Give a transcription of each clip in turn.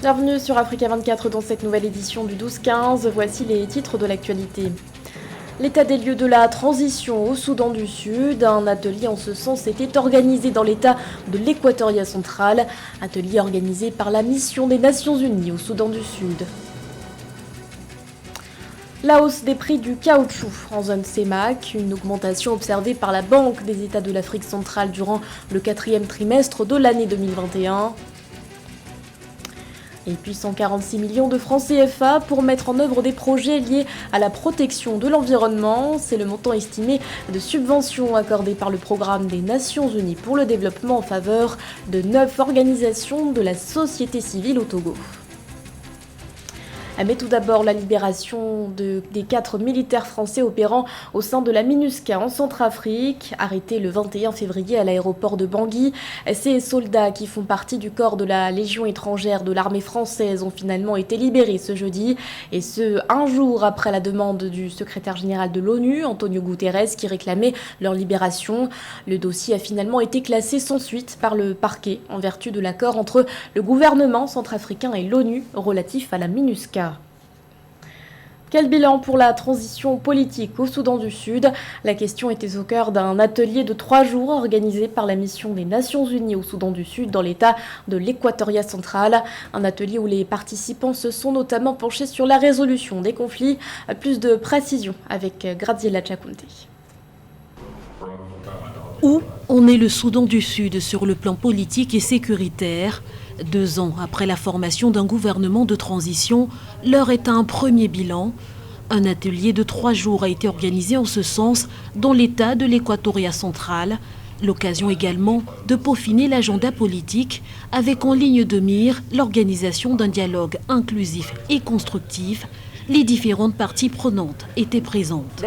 Bienvenue sur Africa 24 dans cette nouvelle édition du 12-15. Voici les titres de l'actualité. L'état des lieux de la transition au Soudan du Sud. Un atelier en ce sens était organisé dans l'état de l'Équatoria central. Atelier organisé par la mission des Nations Unies au Soudan du Sud. La hausse des prix du caoutchouc en zone CEMAC, une augmentation observée par la Banque des États de l'Afrique centrale durant le 4e trimestre de l'année 2021. Et puis 146 millions de francs CFA pour mettre en œuvre des projets liés à la protection de l'environnement. C'est le montant estimé de subventions accordées par le programme des Nations Unies pour le développement en faveur de 9 organisations de la société civile au Togo. Mais tout d'abord, la libération des 4 militaires français opérant au sein de la MINUSCA en Centrafrique, arrêtés le 21 février à l'aéroport de Bangui. Ces soldats qui font partie du corps de la Légion étrangère de l'armée française ont finalement été libérés ce jeudi, et ce, un jour après la demande du secrétaire général de l'ONU, Antonio Guterres, qui réclamait leur libération. Le dossier a finalement été classé sans suite par le parquet en vertu de l'accord entre le gouvernement centrafricain et l'ONU relatif à la MINUSCA. Quel bilan pour la transition politique au Soudan du Sud? La question était au cœur d'un atelier de 3 jours organisé par la mission des Nations Unies au Soudan du Sud dans l'état de l'Équatoria central. Un atelier où les participants se sont notamment penchés sur la résolution des conflits. Plus de précisions avec Graziella Chakunte. Où en est le Soudan du Sud sur le plan politique et sécuritaire? 2 ans après la formation d'un gouvernement de transition, l'heure est à un premier bilan. Un atelier de 3 jours a été organisé en ce sens dans l'état de l'Équatoria central. L'occasion également de peaufiner l'agenda politique avec en ligne de mire l'organisation d'un dialogue inclusif et constructif. Les différentes parties prenantes étaient présentes.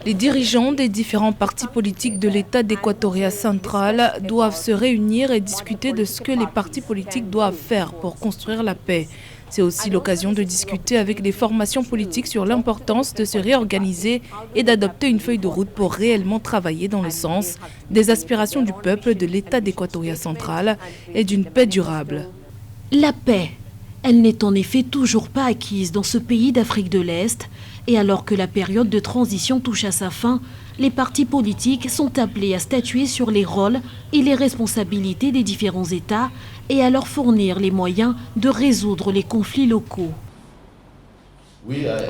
Les dirigeants des différents partis politiques de l'État d'Équatoria central doivent se réunir et discuter de ce que les partis politiques doivent faire pour construire la paix. C'est aussi l'occasion de discuter avec les formations politiques sur l'importance de se réorganiser et d'adopter une feuille de route pour réellement travailler dans le sens des aspirations du peuple de l'État d'Équatoria central et d'une paix durable. La paix. Elle n'est en effet toujours pas acquise dans ce pays d'Afrique de l'Est. Et alors que la période de transition touche à sa fin, les partis politiques sont appelés à statuer sur les rôles et les responsabilités des différents États et à leur fournir les moyens de résoudre les conflits locaux.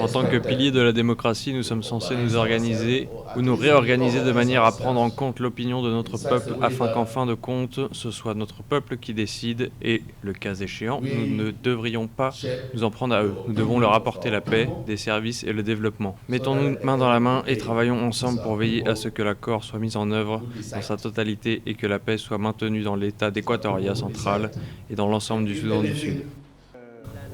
En tant que pilier de la démocratie, nous sommes censés nous organiser ou nous réorganiser de manière à prendre en compte l'opinion de notre peuple afin qu'en fin de compte, ce soit notre peuple qui décide et, le cas échéant, nous ne devrions pas nous en prendre à eux. Nous devons leur apporter la paix, des services et le développement. Mettons-nous main dans la main et travaillons ensemble pour veiller à ce que l'accord soit mis en œuvre dans sa totalité et que la paix soit maintenue dans l'état d'Équatoria central et dans l'ensemble du Soudan du Sud.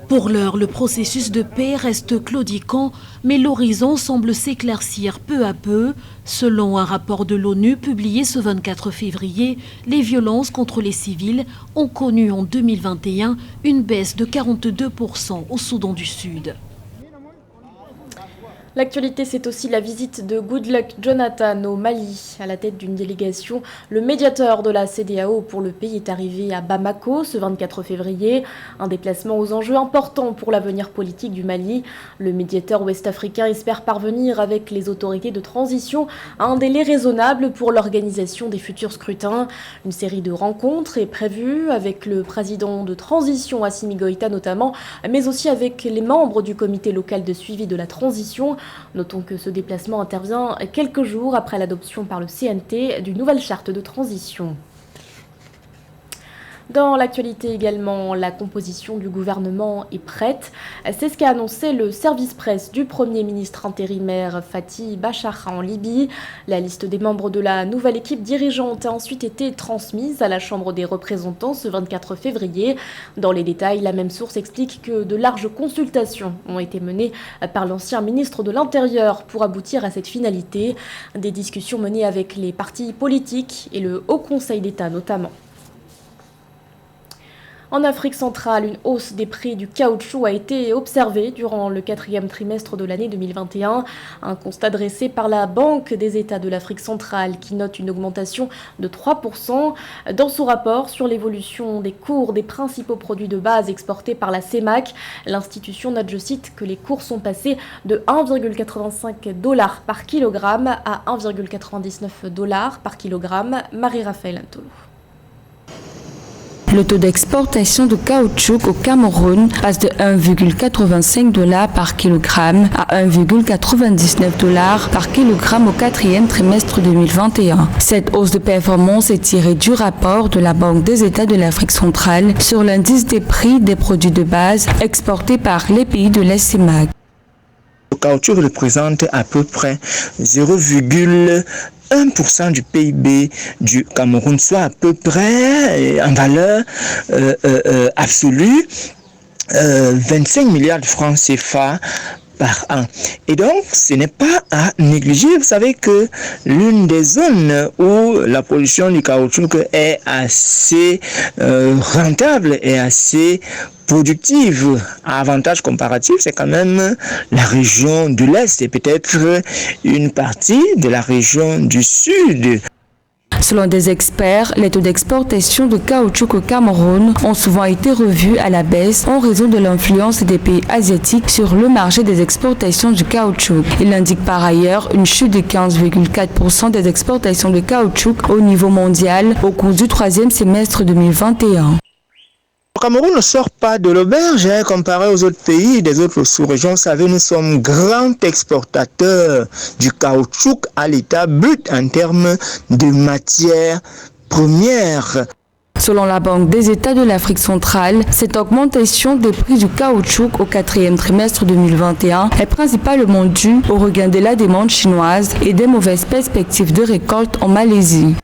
Pour l'heure, le processus de paix reste claudiquant, mais l'horizon semble s'éclaircir peu à peu. Selon un rapport de l'ONU publié ce 24 février, les violences contre les civils ont connu en 2021 une baisse de 42% au Soudan du Sud. L'actualité, c'est aussi la visite de Goodluck Jonathan au Mali. À la tête d'une délégation, le médiateur de la CEDEAO pour le pays est arrivé à Bamako ce 24 février. Un déplacement aux enjeux importants pour l'avenir politique du Mali. Le médiateur ouest-africain espère parvenir avec les autorités de transition à un délai raisonnable pour l'organisation des futurs scrutins. Une série de rencontres est prévue avec le président de transition Assimi Goïta notamment, mais aussi avec les membres du comité local de suivi de la transition. Notons que ce déplacement intervient quelques jours après l'adoption par le CNT d'une nouvelle charte de transition. Dans l'actualité également, la composition du gouvernement est prête. C'est ce qu'a annoncé le service presse du Premier ministre intérimaire Fathi Bashagha en Libye. La liste des membres de la nouvelle équipe dirigeante a ensuite été transmise à la Chambre des représentants ce 24 février. Dans les détails, la même source explique que de larges consultations ont été menées par l'ancien ministre de l'Intérieur pour aboutir à cette finalité. Des discussions menées avec les partis politiques et le Haut Conseil d'État notamment. En Afrique centrale, une hausse des prix du caoutchouc a été observée durant le 4e trimestre de l'année 2021. Un constat dressé par la Banque des États de l'Afrique centrale qui note une augmentation de 3%. Dans son rapport sur l'évolution des cours des principaux produits de base exportés par la CEMAC, l'institution note, je cite, que les cours sont passés de 1,85$ par kilogramme à 1,99$ par kilogramme. Marie-Raphaël Antolou. Le taux d'exportation de caoutchouc au Cameroun passe de 1,85$ par kilogramme à 1,99$ par kilogramme au 4e trimestre 2021. Cette hausse de performance est tirée du rapport de la Banque des États de l'Afrique centrale sur l'indice des prix des produits de base exportés par les pays de la CEMAC. Le caoutchouc représente à peu près 0,1% du PIB du Cameroun, soit à peu près en valeur absolue 25 milliards de francs CFA par an. Et donc, ce n'est pas à négliger. Vous savez que l'une des zones où la production du caoutchouc est assez rentable et assez productive à avantage comparatif, c'est quand même la région de l'Est et peut-être une partie de la région du Sud. Selon des experts, les taux d'exportation de caoutchouc au Cameroun ont souvent été revus à la baisse en raison de l'influence des pays asiatiques sur le marché des exportations du caoutchouc. Il indique par ailleurs une chute de 15,4% des exportations de caoutchouc au niveau mondial au cours du 3e semestre 2021. Le Cameroun ne sort pas de l'auberge comparé aux autres pays des autres sous-régions. Vous savez, nous sommes grands exportateurs du caoutchouc à l'état brut en termes de matières premières. Selon la Banque des États de l'Afrique centrale, cette augmentation des prix du caoutchouc au 4e trimestre 2021 est principalement due au regain de la demande chinoise et des mauvaises perspectives de récolte en Malaisie.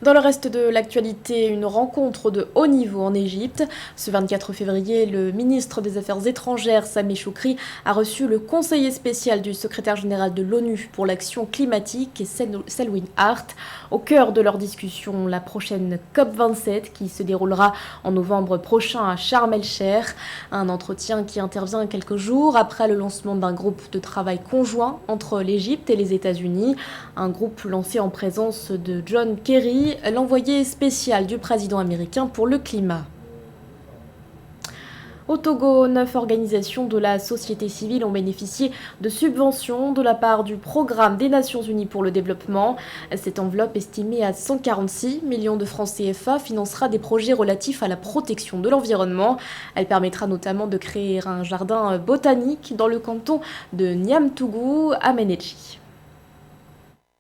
Dans le reste de l'actualité, une rencontre de haut niveau en Égypte. Ce 24 février, le ministre des Affaires étrangères, Sameh Choukri, a reçu le conseiller spécial du secrétaire général de l'ONU pour l'action climatique, Selwyn Hart. Au cœur de leur discussion, la prochaine COP27 qui se déroulera en novembre prochain à Sharm el-Sheikh. Un entretien qui intervient quelques jours après le lancement d'un groupe de travail conjoint entre l'Égypte et les États-Unis. Un groupe lancé en présence de John Kerry, l'envoyé spécial du président américain pour le climat. Au Togo, 9 organisations de la société civile ont bénéficié de subventions de la part du Programme des Nations Unies pour le développement. Cette enveloppe, estimée à 146 millions de francs CFA, financera des projets relatifs à la protection de l'environnement. Elle permettra notamment de créer un jardin botanique dans le canton de Niamtougou à Ménétchi.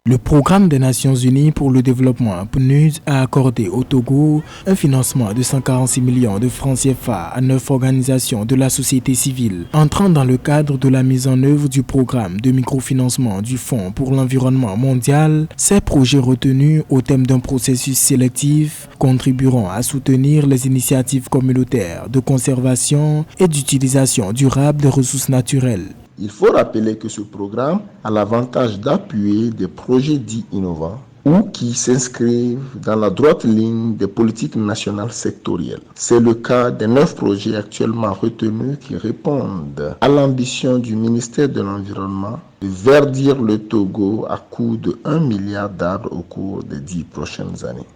Le Programme des Nations Unies pour le développement PNUD a accordé au Togo un financement de 146 millions de francs CFA à 9 organisations de la société civile, entrant dans le cadre de la mise en œuvre du programme de microfinancement du Fonds pour l'environnement mondial. Ces projets retenus au thème d'un processus sélectif contribueront à soutenir les initiatives communautaires de conservation et d'utilisation durable des ressources naturelles. Il faut rappeler que ce programme a l'avantage d'appuyer des projets dits innovants ou qui s'inscrivent dans la droite ligne des politiques nationales sectorielles. C'est le cas des 9 projets actuellement retenus qui répondent à l'ambition du ministère de l'Environnement de verdir le Togo à coût de 1 milliard d'arbres au cours des 10 prochaines années.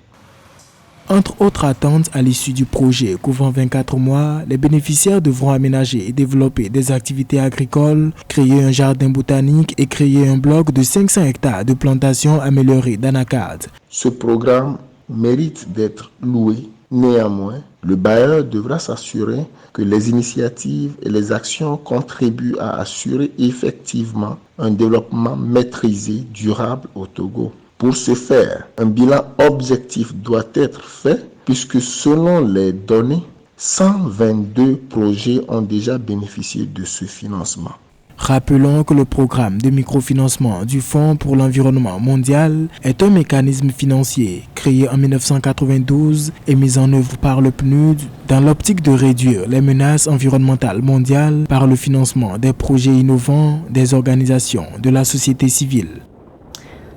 Entre autres attentes à l'issue du projet couvrant 24 mois, les bénéficiaires devront aménager et développer des activités agricoles, créer un jardin botanique et créer un bloc de 500 hectares de plantations améliorées d'anacarde. Ce programme mérite d'être loué. Néanmoins, le bailleur devra s'assurer que les initiatives et les actions contribuent à assurer effectivement un développement maîtrisé, durable au Togo. Pour ce faire, un bilan objectif doit être fait puisque selon les données, 122 projets ont déjà bénéficié de ce financement. Rappelons que le programme de microfinancement du Fonds pour l'environnement mondial est un mécanisme financier créé en 1992 et mis en œuvre par le PNUD dans l'optique de réduire les menaces environnementales mondiales par le financement des projets innovants des organisations de la société civile.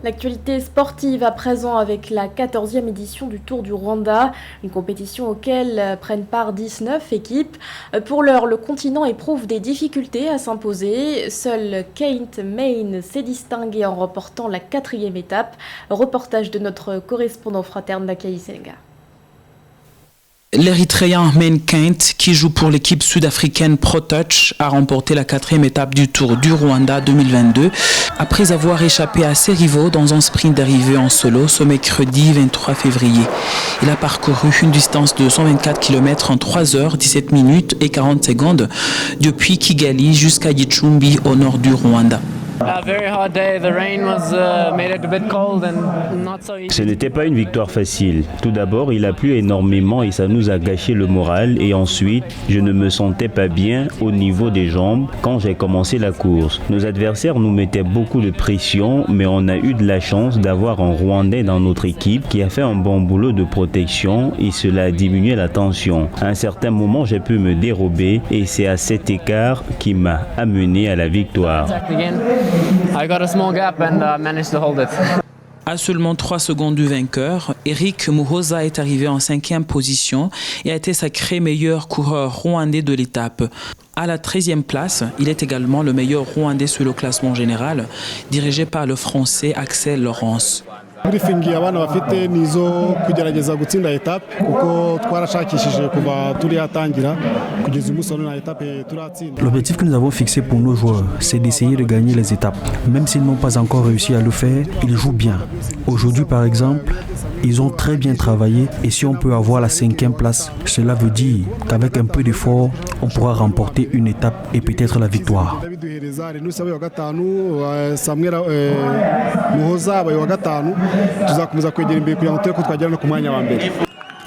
L'actualité sportive à présent avec la 14e édition du Tour du Rwanda, une compétition auquel prennent part 19 équipes. Pour l'heure, le continent éprouve des difficultés à s'imposer. Seul Kate Main s'est distingué en remportant la 4e étape. Reportage de notre correspondant fraterne Nakai Senga. L'Érythréen Main Kent, qui joue pour l'équipe sud-africaine ProTouch, a remporté la 4e étape du Tour du Rwanda 2022 après avoir échappé à ses rivaux dans un sprint d'arrivée en solo ce mercredi 23 février. Il a parcouru une distance de 124 km en 3 heures 17 minutes et 40 secondes depuis Kigali jusqu'à Gicumbi au nord du Rwanda. Ce n'était pas une victoire facile. Tout d'abord, il a plu énormément et ça nous a gâché le moral. Et ensuite, je ne me sentais pas bien au niveau des jambes quand j'ai commencé la course. Nos adversaires nous mettaient beaucoup de pression, mais on a eu de la chance d'avoir un Rwandais dans notre équipe qui a fait un bon boulot de protection et cela a diminué la tension. À un certain moment, j'ai pu me dérober et c'est à cet écart qui m'a amené à la victoire. À seulement 3 secondes du vainqueur, Eric Muhoza est arrivé en 5e position et a été sacré meilleur coureur rwandais de l'étape. À la 13e place, il est également le meilleur rwandais sur le classement général, dirigé par le français Axel Laurence. L'objectif que nous avons fixé pour nos joueurs, c'est d'essayer de gagner les étapes. Même s'ils n'ont pas encore réussi à le faire, ils jouent bien. Aujourd'hui, par exemple, ils ont très bien travaillé et si on peut avoir la 5e place, cela veut dire qu'avec un peu d'effort, on pourra remporter une étape et peut-être la victoire.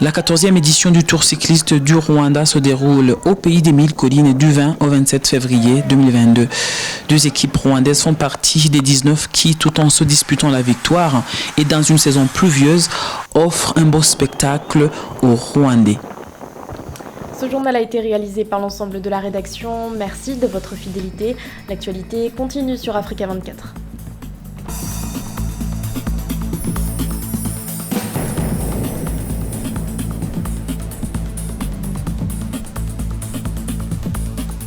La 14e édition du Tour cycliste du Rwanda se déroule au pays des 1000 collines du 20 au 27 février 2022. 2 équipes rwandaises font partie des 19 qui, tout en se disputant la victoire et dans une saison pluvieuse, offrent un beau spectacle aux Rwandais. Ce journal a été réalisé par l'ensemble de la rédaction. Merci de votre fidélité. L'actualité continue sur Africa 24.